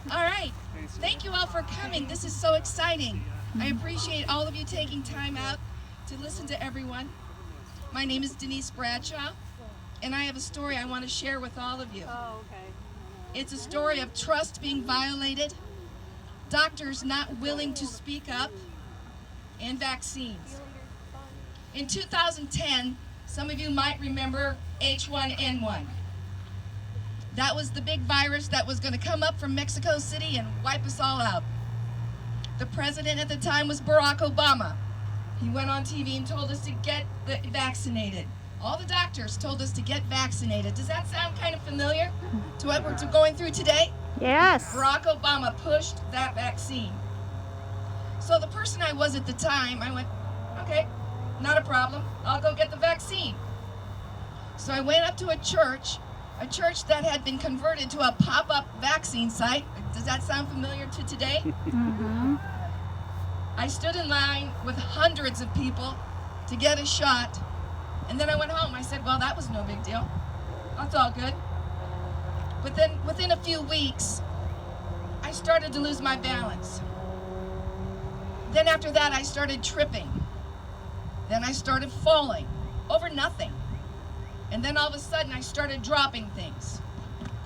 All right. Thank you all for coming. This is so exciting. I appreciate all of you taking time out to listen to everyone. My name is Denise Bradshaw, and I have a story I want to share with all of you. Oh, okay. It's a story of trust being violated, doctors not willing to speak up, and vaccines. In 2010, some of you might remember H1N1. That was the big virus that was going to come up from Mexico City and wipe us all out. The president at the time was Barack Obama. He went on TV and told us to get vaccinated. All the doctors told us to get vaccinated. Does that sound kind of familiar to what we're going through today? Yes. Barack Obama pushed that vaccine. So the person I was at the time, I went, okay, not a problem. I'll go get the vaccine. So I went up to a church that had been converted to a pop-up vaccine site. Does that sound familiar to today? Mm-hmm. I stood in line with hundreds of people to get a shot, and then I went home. I said, well, that was no big deal. That's all good. But then within a few weeks, I started to lose my balance. Then after that, I started tripping. Then I started falling over nothing. And then all of a sudden, I started dropping things.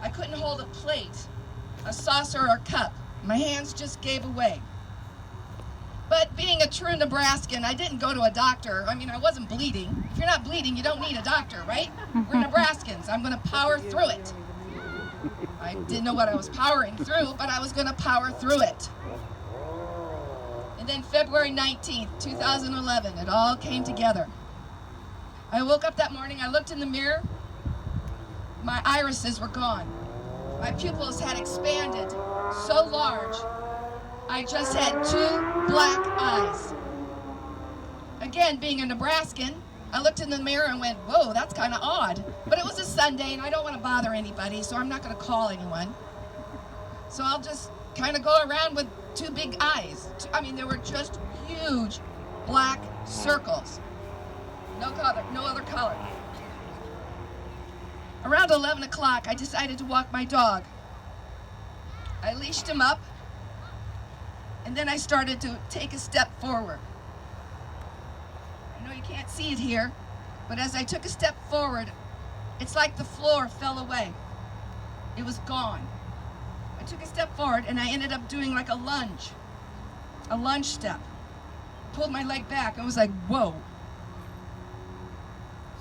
I couldn't hold a plate, a saucer, or cup. My hands just gave away. But being a true Nebraskan, I didn't go to a doctor. I mean, I wasn't bleeding. If you're not bleeding, you don't need a doctor, right? We're Nebraskans. I'm going to power through it. I didn't know what I was powering through, but I was going to power through it. And then February 19th, 2011, it all came together. I woke up that morning, I looked in the mirror, my irises were gone. My pupils had expanded so large, I just had 2 black eyes. Again, being a Nebraskan, I looked in the mirror and went, whoa, that's kind of odd. But it was a Sunday and I don't want to bother anybody, so I'm not going to call anyone. So I'll just kind of go around with 2 big eyes. I mean, they were just huge black circles. No color, no other color. Around 11 o'clock, I decided to walk my dog. I leashed him up, and then I started to take a step forward. I know you can't see it here, but as I took a step forward, it's like the floor fell away. It was gone. I took a step forward, and I ended up doing like a lunge step. Pulled my leg back, and was like, whoa.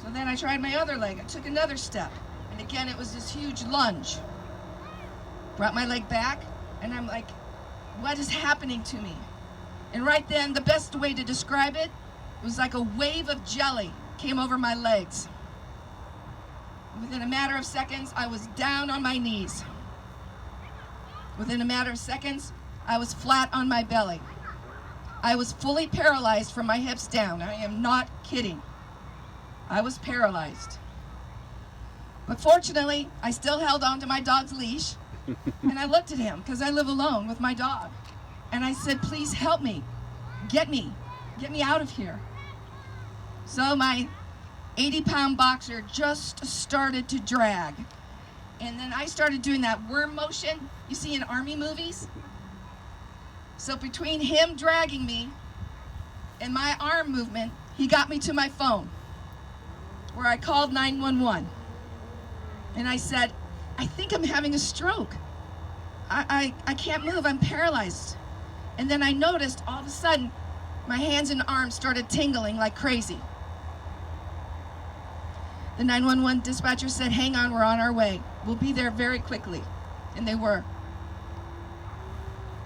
So then I tried my other leg. I took another step. And again, it was this huge lunge. Brought my leg back, and I'm like, what is happening to me? And right then, the best way to describe it was like a wave of jelly came over my legs. Within a matter of seconds, I was down on my knees. Within a matter of seconds, I was flat on my belly. I was fully paralyzed from my hips down. I am not kidding. I was paralyzed. But fortunately, I still held on to my dog's leash, and I looked at him, because I live alone with my dog. And I said, please help me. Get me out of here. So my 80-pound boxer just started to drag. And then I started doing that worm motion you see in army movies. So between him dragging me and my arm movement, he got me to my phone, where I called 911. And I said, I think I'm having a stroke. I can't move, I'm paralyzed. And then I noticed all of a sudden, my hands and arms started tingling like crazy. The 911 dispatcher said, hang on, we're on our way. We'll be there very quickly. And they were.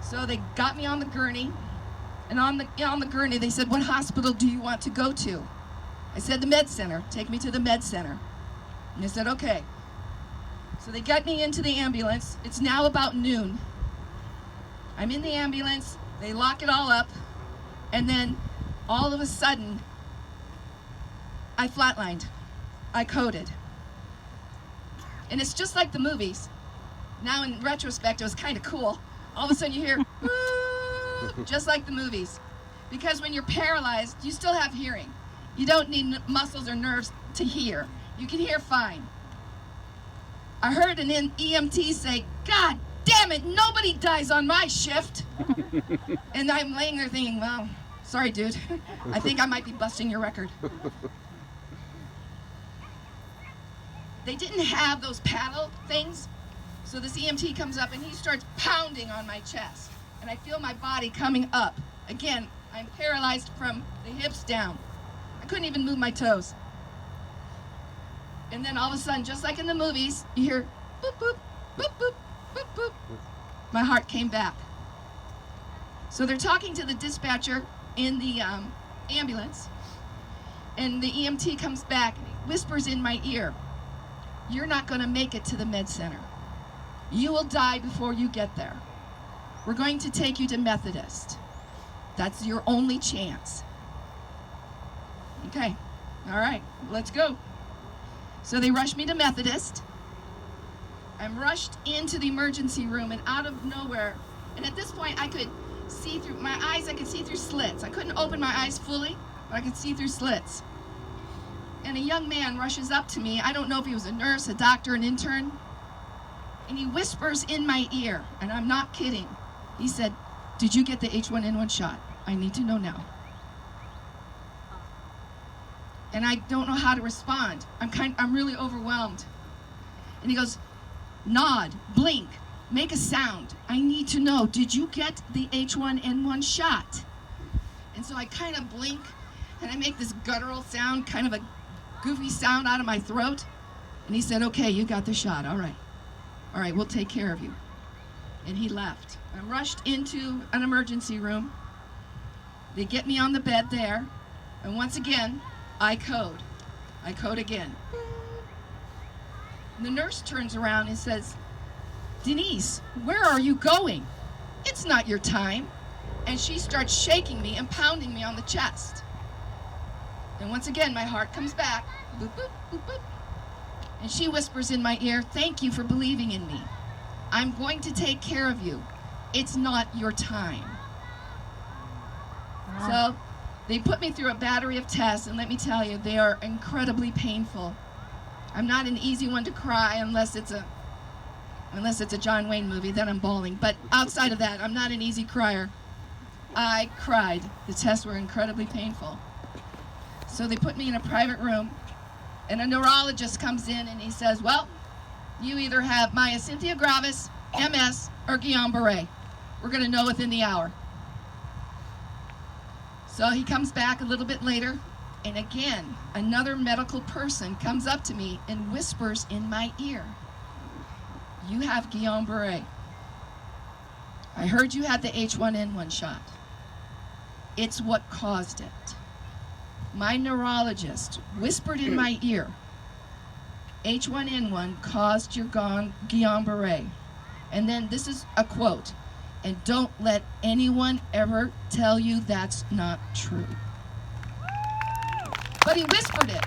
So they got me on the gurney. And on the gurney, they said, what hospital do you want to go to? I said, the med center. Take me to the med center. And they said, okay. So they got me into the ambulance. It's now about noon. I'm in the ambulance. They lock it all up. And then all of a sudden, I flatlined. I coded. And it's just like the movies. Now in retrospect, it was kind of cool. All of a sudden you hear, just like the movies. Because when you're paralyzed, you still have hearing. You don't need muscles or nerves to hear. You can hear fine. I heard an EMT say, God damn it, nobody dies on my shift. And I'm laying there thinking, well, sorry, dude. I think I might be busting your record. They didn't have those paddle things, so this EMT comes up and he starts pounding on my chest. And I feel my body coming up. Again, I'm paralyzed from the hips down. I couldn't even move my toes. And then all of a sudden, just like in the movies, you hear boop, boop, boop, boop, boop, boop. My heart came back. So they're talking to the dispatcher in the ambulance, and the EMT comes back and he whispers in my ear, "You're not going to make it to the med center. You will die before you get there. We're going to take you to Methodist. That's your only chance." Okay, all right, let's go. So they rush me to Methodist. I'm rushed into the emergency room, and out of nowhere, and at this point I could see through my eyes, I could see through slits. I couldn't open my eyes fully, but I could see through slits. And a young man rushes up to me. I don't know if he was a nurse, a doctor, an intern. And he whispers in my ear, and I'm not kidding. He said, "Did you get the H1N1 shot? I need to know now." And I don't know how to respond. I'm really overwhelmed. And he goes, "Nod, blink, make a sound. I need to know, did you get the H1N1 shot?" And so I kind of blink, and I make this guttural sound, kind of a goofy sound out of my throat. And he said, "Okay, you got the shot, all right. All right, we'll take care of you." And he left. I'm rushed into an emergency room. They get me on the bed there, and once again, I code. I code again. And the nurse turns around and says, "Denise, where are you going? It's not your time." And she starts shaking me and pounding me on the chest. And once again, my heart comes back. Boop, boop, boop, boop. And she whispers in my ear, "Thank you for believing in me. I'm going to take care of you. It's not your time." So they put me through a battery of tests, and let me tell you, they are incredibly painful. I'm not an easy one to cry unless it's a John Wayne movie, then I'm bawling. But outside of that, I'm not an easy crier. I cried. The tests were incredibly painful. So they put me in a private room, and a neurologist comes in and he says, "Well, you either have myasthenia gravis, MS, or Guillain-Barré. We're going to know within the hour." So he comes back a little bit later, and again, another medical person comes up to me and whispers in my ear, "You have Guillain-Barré. I heard you had the H1N1 shot. It's what caused it." My neurologist whispered in my ear, "H1N1 caused your Guillain-Barré." And then this is a quote, "And don't let anyone ever tell you that's not true." But he whispered it.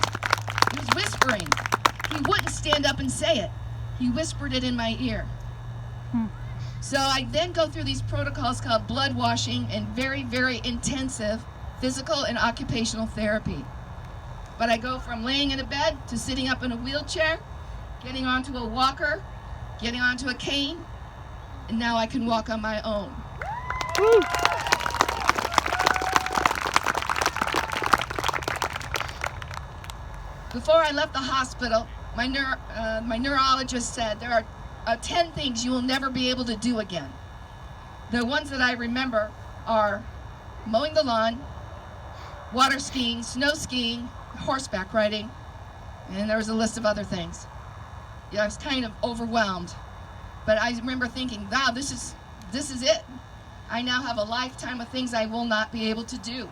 He was whispering. He wouldn't stand up and say it. He whispered it in my ear. So I then go through these protocols called blood washing and very, very intensive physical and occupational therapy. But I go from laying in a bed to sitting up in a wheelchair, getting onto a walker, getting onto a cane, and now I can walk on my own. Woo. Before I left the hospital, my neurologist said there are 10 things you will never be able to do again. The ones that I remember are mowing the lawn, water skiing, snow skiing, horseback riding, and there was a list of other things. Yeah, I was kind of overwhelmed. But I remember thinking, wow, this is it. I now have a lifetime of things I will not be able to do.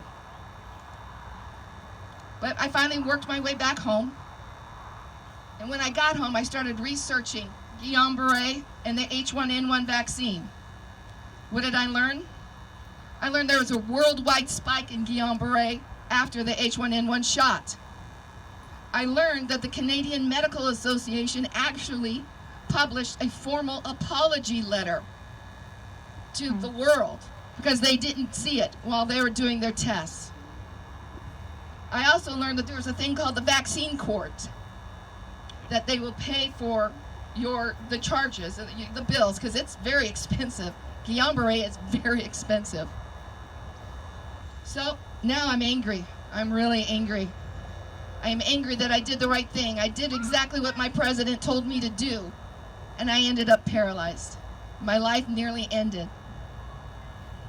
But I finally worked my way back home. And when I got home, I started researching Guillain-Barré and the H1N1 vaccine. What did I learn? I learned there was a worldwide spike in Guillain-Barré after the H1N1 shot. I learned that the Canadian Medical Association actually published a formal apology letter to the world because they didn't see it while they were doing their tests. I also learned that there was a thing called the vaccine court, that they will pay for the charges, the bills, because it's very expensive. Guillain-Barré is very expensive. So now I'm angry. I'm really angry. I am angry that I did the right thing. I did exactly what my president told me to do, and I ended up paralyzed. My life nearly ended.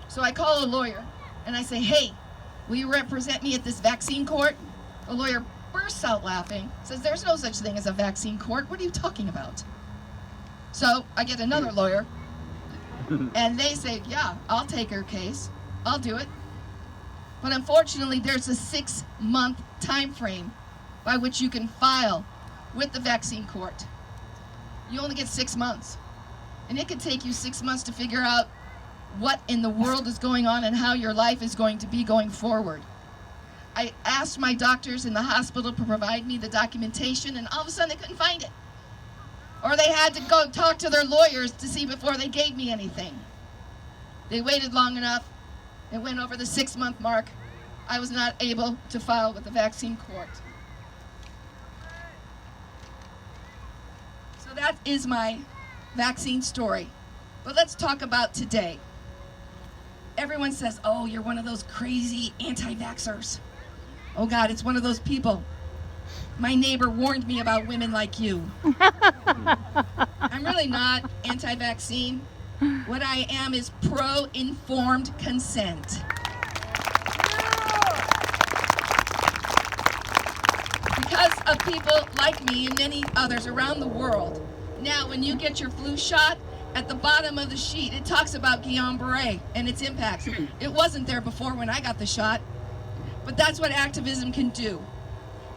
So I call a lawyer, and I say, hey, will you represent me at this vaccine court? The lawyer bursts out laughing, says, there's no such thing as a vaccine court. What are you talking about? So I get another lawyer, and they say, yeah, I'll take her case. I'll do it. But unfortunately, there's a 6-month time frame by which you can file with the vaccine court. You only get 6 months. And it could take you 6 months to figure out what in the world is going on and how your life is going to be going forward. I asked my doctors in the hospital to provide me the documentation, and all of a sudden they couldn't find it. Or they had to go talk to their lawyers to see before they gave me anything. They waited long enough. It went over the 6-month mark. I was not able to file with the vaccine court. So that is my vaccine story. But let's talk about today. Everyone says, oh, you're one of those crazy anti-vaxxers. Oh God, it's one of those people. My neighbor warned me about women like you. I'm really not anti-vaccine. What I am is pro-informed consent. Because of people like me and many others around the world, now when you get your flu shot, at the bottom of the sheet, it talks about Guillain-Barré and its impacts. It wasn't there before when I got the shot, but that's what activism can do.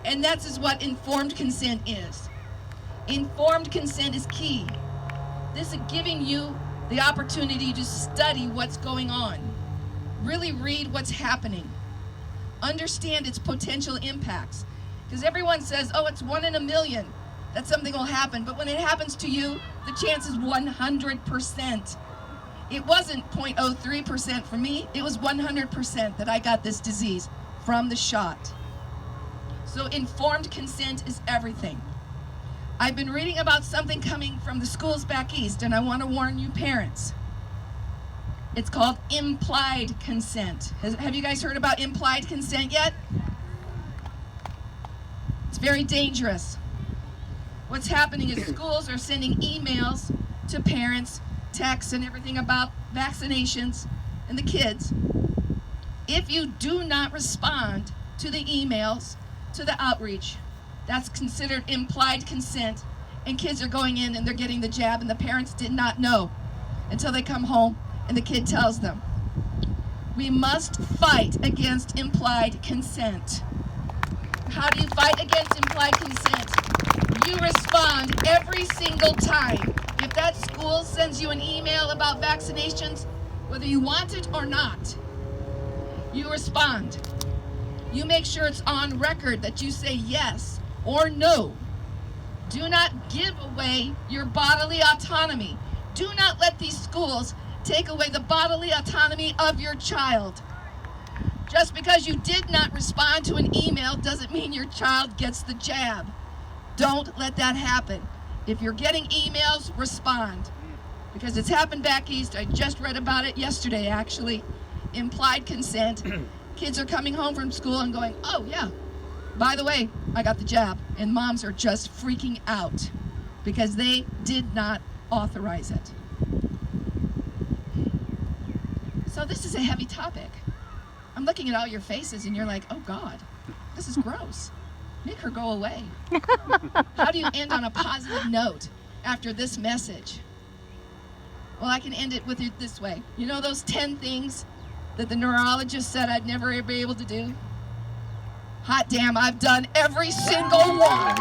And that's what informed consent is. Informed consent is key. This is giving you the opportunity to study what's going on. Really read what's happening. Understand its potential impacts. Because everyone says, oh, it's 1 in a million that something will happen. But when it happens to you, the chance is 100%. It wasn't 0.03% for me. It was 100% that I got this disease from the shot. So informed consent is everything. I've been reading about something coming from the schools back east, and I want to warn you parents. It's called implied consent. Have you guys heard about implied consent yet? It's very dangerous. What's happening is schools are sending emails to parents, texts, and everything about vaccinations and the kids. If you do not respond to the emails, to the outreach, that's considered implied consent, and kids are going in and they're getting the jab, and the parents did not know until they come home and the kid tells them. We must fight against implied consent. How do you fight against implied consent? You respond every single time. If that school sends you an email about vaccinations, whether you want it or not, you respond. You make sure it's on record that you say yes or no. Do not give away your bodily autonomy. Do not let these schools take away the bodily autonomy of your child. Just because you did not respond to an email doesn't mean your child gets the jab. Don't let that happen. If you're getting emails, respond. Because it's happened back east. I just read about it yesterday, actually. Implied consent. Kids are coming home from school and going, oh yeah, by the way, I got the jab. And moms are just freaking out because they did not authorize it. So this is a heavy topic. I'm looking at all your faces and you're like, oh God, this is gross. Make her go away. How do you end on a positive note after this message? Well, I can end it with it this way. You know those 10 things that the neurologist said I'd never be able to do? Hot damn, I've done every single one.